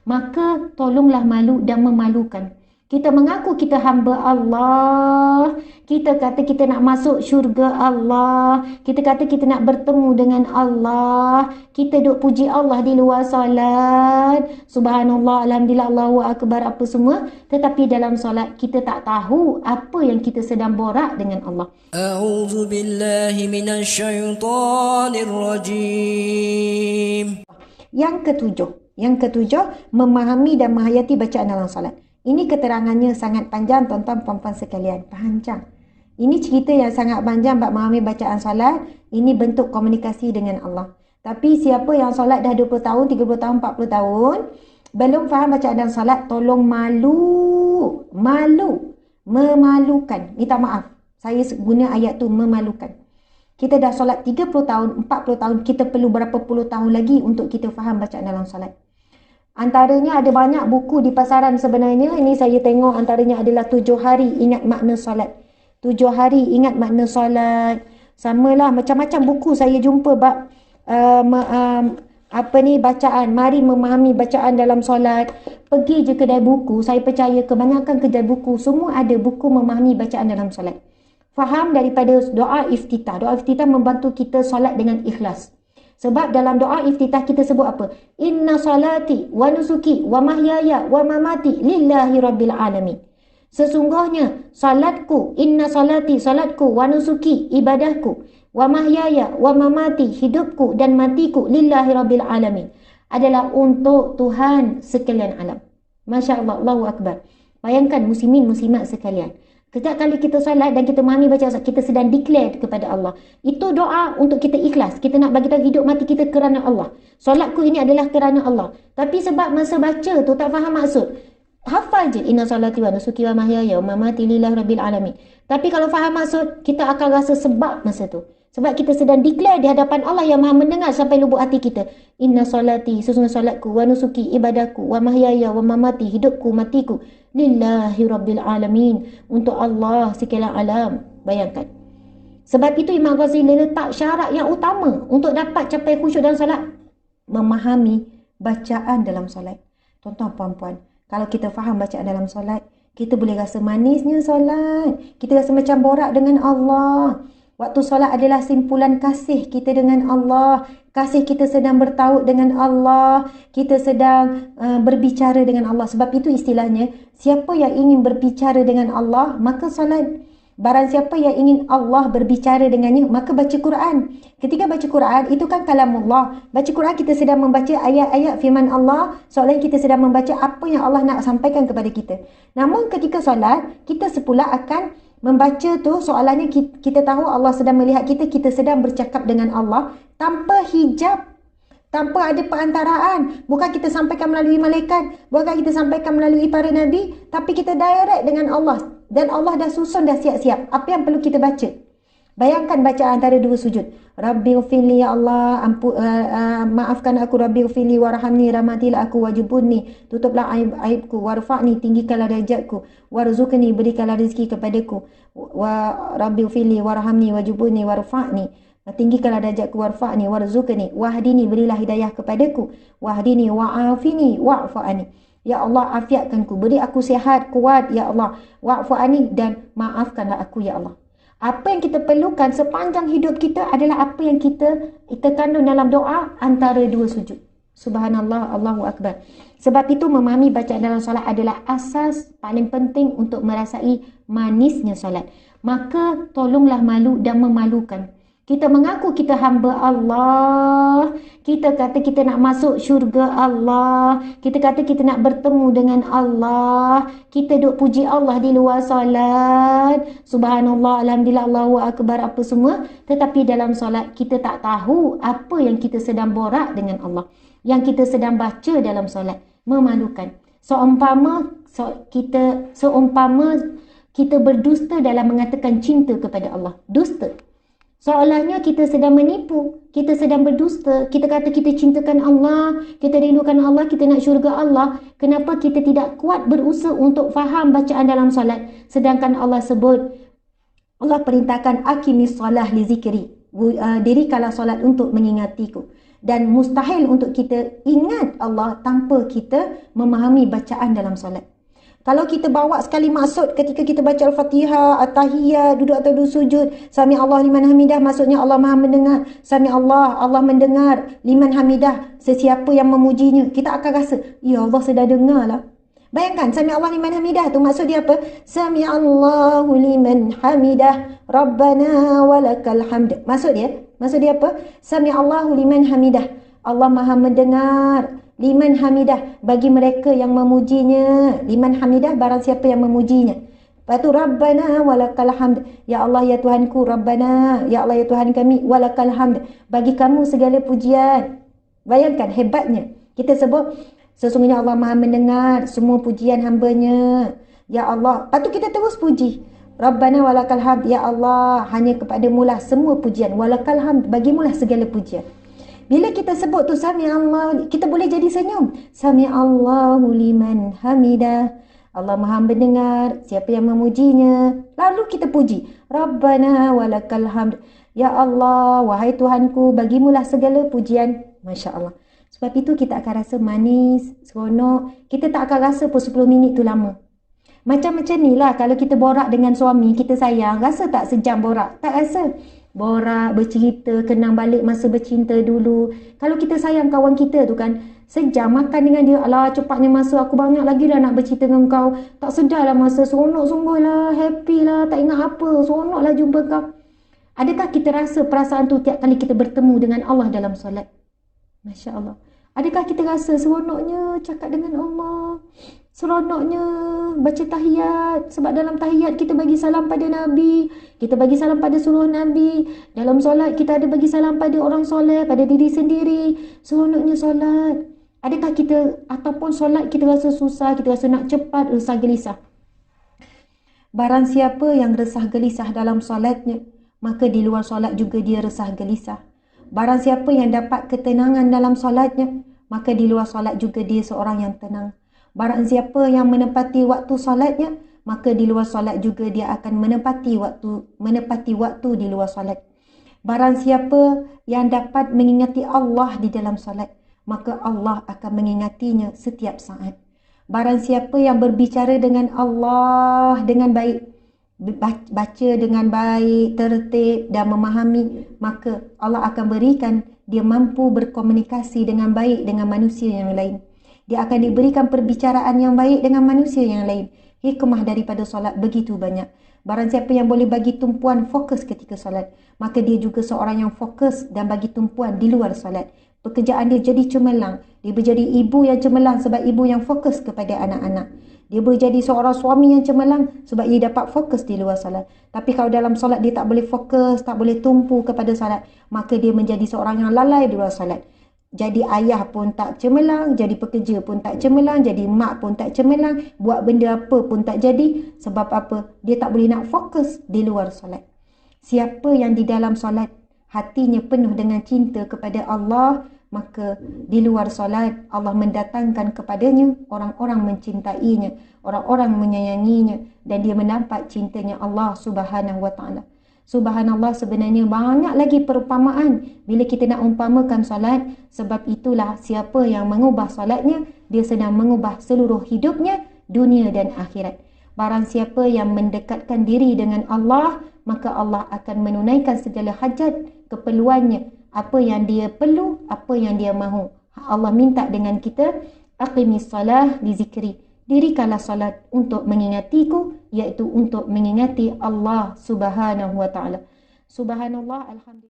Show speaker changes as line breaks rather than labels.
maka tolonglah malu dan memalukan. Kita mengaku kita hamba Allah. Kita kata kita nak masuk syurga Allah. Kita kata kita nak bertemu dengan Allah. Kita duk puji Allah di luar solat. Subhanallah, alhamdulillah, Allahu akbar, apa semua. Tetapi dalam solat kita tak tahu apa yang kita sedang borak dengan Allah.
A'udzu billahi minasyaitonir rajim.
Yang ketujuh, memahami dan menghayati bacaan dalam solat. Ini keterangannya sangat panjang, tuan-tuan puan-puan sekalian. Panjang. Ini cerita yang sangat panjang bab memahami bacaan solat. Ini bentuk komunikasi dengan Allah. Tapi siapa yang solat dah 20 tahun, 30 tahun, 40 tahun, belum faham bacaan dalam solat, tolong memalukan. Minta maaf. Saya guna ayat tu, memalukan. Kita dah solat 30 tahun, 40 tahun, kita perlu berapa puluh tahun lagi untuk kita faham bacaan dalam solat. Antaranya ada banyak buku di pasaran sebenarnya. Ini saya tengok antaranya adalah 7 hari ingat makna solat. 7 hari ingat makna solat. Samalah macam-macam buku saya jumpa bab bacaan. Mari memahami bacaan dalam solat. Pergi je kedai buku, saya percaya kebanyakan kedai buku semua ada buku memahami bacaan dalam solat. Faham daripada doa iftitah. Doa iftitah membantu kita solat dengan ikhlas. Sebab dalam doa iftitah kita sebut apa? Inna salati wa nusuki wa mahyaya wa mamati lillahi rabbil alamin. Sesungguhnya salatku, inna salati, salatku, wa nusuki, ibadahku, wa mahyaya wa mamati, hidupku dan matiku lillahi rabbil alamin, adalah untuk Tuhan sekalian alam. Masya Allah, Allahu Akbar. Bayangkan muslimin muslimat sekalian. Setiap kali kita salat dan kita memahami baca salat, kita sedang declare kepada Allah. Itu doa untuk kita ikhlas. Kita nak bagi tahu hidup mati kita kerana Allah. Solatku ini adalah kerana Allah. Tapi sebab masa baca tu tak faham maksud, hafal je inna salati wa nusuki wa mahyaya wa mamati lillahi rabbil alamin. Tapi kalau faham maksud, kita akan rasa sebab masa tu. Sebab kita sedang declare di hadapan Allah yang Maha mendengar sampai lubuk hati kita. Inna salati, sesungguhnya salatku, wa nusuki, ibadahku, wa mahyaya, wa mamati, hidupku, matiku, lillahi rabbil alamin, untuk Allah sekalian alam. Bayangkan. Sebab itu Imam Ghazali letak syarat yang utama untuk dapat capai khusyuk dalam salat. Memahami bacaan dalam solat. Tuan-tuan, puan-puan, kalau kita faham bacaan dalam solat, kita boleh rasa manisnya solat. Kita rasa macam borak dengan Allah. Waktu solat adalah simpulan kasih kita dengan Allah. Kasih kita sedang bertaut dengan Allah. Kita sedang berbicara dengan Allah. Sebab itu istilahnya, siapa yang ingin berbicara dengan Allah, maka solat. Barang siapa yang ingin Allah berbicara dengannya, maka baca Quran. Ketika baca Quran, itu kan kalamullah. Baca Quran, kita sedang membaca ayat-ayat firman Allah. Soalan kita sedang membaca apa yang Allah nak sampaikan kepada kita. Namun ketika solat, kita sepula akan membaca tu, soalannya kita tahu Allah sedang melihat kita, kita sedang bercakap dengan Allah tanpa hijab, tanpa ada perantaraan. Bukan kita sampaikan melalui malaikat, bukan kita sampaikan melalui para nabi, tapi kita direct dengan Allah. Dan Allah dah susun, dah siap-siap apa yang perlu kita baca. Bayangkan bacaan antara dua sujud. Rabbi ufili, ya Allah, maafkan aku, Rabbi ufili warhamni, rahmatilah aku, wajibunni, tutuplah aibku, warfa'ni, tinggikanlah derajatku, warzuqni, berikanlah rezeki kepadaku, wa Rabbi ufili warhamni, wajibunni, warfa'ni, tinggikanlah derajatku, warfa'ni, warzuqni, wahdini, berilah hidayah kepadaku, wahdini, wa'afini, wa'fa'ani. Ya Allah, afiatkanku, beri aku sihat, kuat, ya Allah, wa'fa'ani, dan maafkanlah aku, ya Allah. Apa yang kita perlukan sepanjang hidup kita adalah apa yang kita kandung dalam doa antara dua sujud. Subhanallah, Allahu Akbar. Sebab itu memahami bacaan dalam solat adalah asas paling penting untuk merasai manisnya solat. Maka tolonglah malu dan memalukan. Kita mengaku kita hamba Allah. Kita kata kita nak masuk syurga Allah. Kita kata kita nak bertemu dengan Allah. Kita duk puji Allah di luar solat. Subhanallah, alhamdulillah, Allahu akbar, apa semua. Tetapi dalam solat kita tak tahu apa yang kita sedang borak dengan Allah. Yang kita sedang baca dalam solat. Memalukan. Seumpama kita berdusta dalam mengatakan cinta kepada Allah. Dusta. Soalnya kita sedang menipu, kita sedang berdusta, kita kata kita cintakan Allah, kita rindukan Allah, kita nak syurga Allah. Kenapa kita tidak kuat berusaha untuk faham bacaan dalam solat? Sedangkan Allah sebut, Allah perintahkan akimis solah li zikri, dirikanlah solat untuk mengingatiku. Dan mustahil untuk kita ingat Allah tanpa kita memahami bacaan dalam solat. Kalau kita bawa sekali maksud ketika kita baca Al-Fatihah, At-Tahiyat, duduk atau duduk sujud, Sami Allah liman hamidah, maksudnya Allah Maha mendengar. Sami Allah, Allah mendengar. Liman hamidah, sesiapa yang memujinya. Kita akan rasa, ya Allah sedang dengar lah. Bayangkan, Sami Allah liman hamidah tu maksud dia apa? Sami Allahu liman hamidah, Rabbana walakal hamd. Maksud dia apa? Sami Allahu liman hamidah. Allah Maha mendengar. Liman hamidah, bagi mereka yang memujinya. Liman hamidah, barang siapa yang memujinya. Lepas tu Rabbana walakal hamd. Ya Allah ya Tuhanku, Rabbana, ya Allah ya Tuhan kami, walakal hamd, bagi kamu segala pujian. Bayangkan hebatnya. Kita sebut sesungguhnya Allah Maha mendengar semua pujian hambanya. Ya Allah. Lepas tu kita terus puji. Rabbana walakal hamd. Ya Allah, hanya kepadamu lah semua pujian. Walakal hamd, bagimulah segala pujian. Bila kita sebut tu Sami Allah, kita boleh jadi senyum. Sami Allahu liman hamidah. Allah Maha mendengar siapa yang memujinya. Lalu kita puji. Rabbana walakal hamd. Ya Allah, wahai Tuhanku, bagimulah segala pujian. Masya Allah. Sebab itu kita akan rasa manis, seronok. Kita tak akan rasa pun 10 minit tu lama. Macam-macam ni lah kalau kita borak dengan suami, kita sayang. Rasa tak sejam borak? Tak rasa. Borak, bercerita, kenang balik masa bercinta dulu. Kalau kita sayang kawan kita tu kan, sejam makan dengan dia, alah cepatnya masa, aku banyak lagi dah nak bercerita dengan kau. Tak sedar lah masa, seronok sungguh lah, happy lah, tak ingat apa, seronok lah jumpa kau. Adakah kita rasa perasaan tu tiap kali kita bertemu dengan Allah dalam solat? Masya Allah. Adakah kita rasa seronoknya cakap dengan Allah? Seronoknya baca tahiyat. Sebab dalam tahiyat kita bagi salam pada Nabi. Kita bagi salam pada seluruh Nabi. Dalam solat kita ada bagi salam pada orang soleh, pada diri sendiri. Seronoknya solat. Adakah kita, ataupun solat kita rasa susah, kita rasa nak cepat, resah gelisah? Barang siapa yang resah gelisah dalam solatnya, maka di luar solat juga dia resah gelisah. Barang siapa yang dapat ketenangan dalam solatnya, maka di luar solat juga dia seorang yang tenang. Barang siapa yang menepati waktu solatnya, maka di luar solat juga dia akan menepati waktu di luar solat. Barang siapa yang dapat mengingati Allah di dalam solat, maka Allah akan mengingatinya setiap saat. Barang siapa yang berbicara dengan Allah dengan baik, baca dengan baik, tertib dan memahami, maka Allah akan berikan dia mampu berkomunikasi dengan baik dengan manusia yang lain. Dia akan diberikan perbicaraan yang baik dengan manusia yang lain. Hikmah daripada solat begitu banyak. Barang siapa yang boleh bagi tumpuan fokus ketika solat, maka dia juga seorang yang fokus dan bagi tumpuan di luar solat. Pekerjaan dia jadi cemerlang. Dia menjadi ibu yang cemerlang sebab ibu yang fokus kepada anak-anak. Dia boleh jadi seorang suami yang cemerlang sebab dia dapat fokus di luar solat. Tapi kalau dalam solat dia tak boleh fokus, tak boleh tumpu kepada solat, maka dia menjadi seorang yang lalai di luar solat. Jadi ayah pun tak cemerlang, jadi pekerja pun tak cemerlang, jadi mak pun tak cemerlang, buat benda apa pun tak jadi. Sebab apa? Dia tak boleh nak fokus di luar solat. Siapa yang di dalam solat hatinya penuh dengan cinta kepada Allah, maka di luar solat Allah mendatangkan kepadanya orang-orang mencintainya, orang-orang menyayanginya, dan dia mendapat cintanya Allah Subhanahu wa taala. Subhanallah, sebenarnya banyak lagi perumpamaan bila kita nak umpamakan solat. Sebab itulah siapa yang mengubah solatnya, dia sedang mengubah seluruh hidupnya, dunia dan akhirat. Barang siapa yang mendekatkan diri dengan Allah, maka Allah akan menunaikan segala hajat, keperluannya, apa yang dia perlu, apa yang dia mahu. Allah minta dengan kita, aqimis salah li zikri. Dirikanlah salat untuk mengingatiku, iaitu untuk mengingati Allah Subhanahu wa taala. Subhanallah, alhamdulillah.